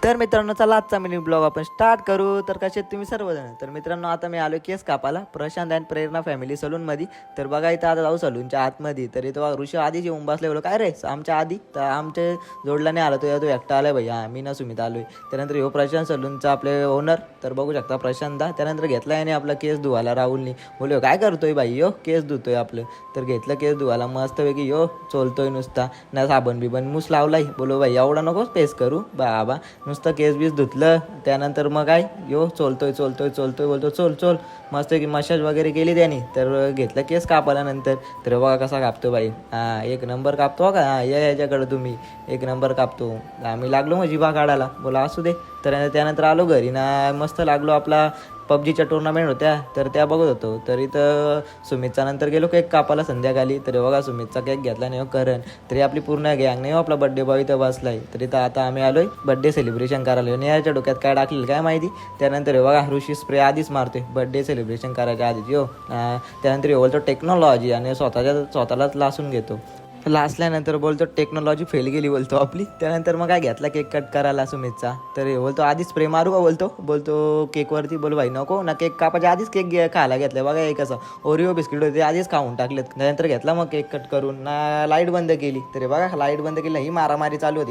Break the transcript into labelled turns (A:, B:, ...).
A: तर मित्रांनो चला आजचा मिनी ब्लॉग आपण स्टार्ट करू. तर कसे तुम्ही सर्वजण. तर मित्रांनो आता मी आलो केस कापायला प्रशांत अँड प्रेरणा फॅमिली सलूनमध्ये. तर बघा इथं आता जाऊ सलूनच्या आतमध्ये. तर इथं बघा ऋषी आधीच येऊन बसले. बोलो काय रे आमच्या आधी तर आमचे जोडला नाही आला तो एकटा आलाय भैया. मी ना सुमित आलोय. त्यानंतर हो प्रशांत सलूनचा आपले ओनर. तर बघू शकता प्रशांत दा. त्यानंतर घेतला याने आपला केस धुवायला राहुलनी. बोलो काय करतोय बाई यो केस धुतोय आपलं. तर घेतलं केस धुवायला मस्तपैकी यो चोलतोय नुसता ना साबण बिबन मूस लावलाय. बोलो बाई एवढा नको पेस करू बाबा नुसतं केस बीस धुतलं. त्यानंतर मग काय यो चोलतोय बोलतो चोल चोल मस्त की मसाज वगैरे केली त्याने. तर घेतलं केस कापायला नंतर. तर बघा कसा कापतो बाई. हां एक नंबर कापतो का. हां याच्याकडं तुम्ही एक नंबर कापतो. आम्ही लागलो मग जिभा काढायला. बोला असू दे. तर त्यानंतर आलो घरी ना मस्त लागलो आपला पबजीच्या टुर्नामेंट होत्या तर त्या बघत होतो. तर इथं सुमितचा नंतर गेलो केक कापायला संध्याकाळी. तर बघा सुमितचा केक घेतला नाही करण तरी आपली पूर्ण गँग नाही आपला बड्डे बॉय इथं बसलाय. तर इथं आता आम्ही आलोय बड्डे सेलिब्रेशन करायला. आणि याच्या डोक्यात काय टाकलेलं काय माहिती. त्यानंतर बघा ऋषी स्प्रे आधीच मारतोय बड्डे सेलिब्रेशन करायच्या आधीच यो. त्यानंतर बोलतो टेक्नॉलॉजी आणि स्वतःलाच लासून घेतो. लासल्यानंतर बोलतो टेक्नॉलॉजी फेल गेली बोलतो आपली. त्यानंतर मग काय घेतला केक कट करायला सुमितचा. तर बोलतो आधीच स्प्रे मारू का बोलतो केकवरती. बोल भाई नको ना केक कापायच्या आधीच केक खायला घेतलं. बघा हे कसं ओरिओ बिस्किट होते आधीच खाऊन टाकलेत. त्यानंतर घेतला मग केक कट करून ना लाईट बंद केली. तर बघा लाईट बंद केली ही मारामारी चालू होती.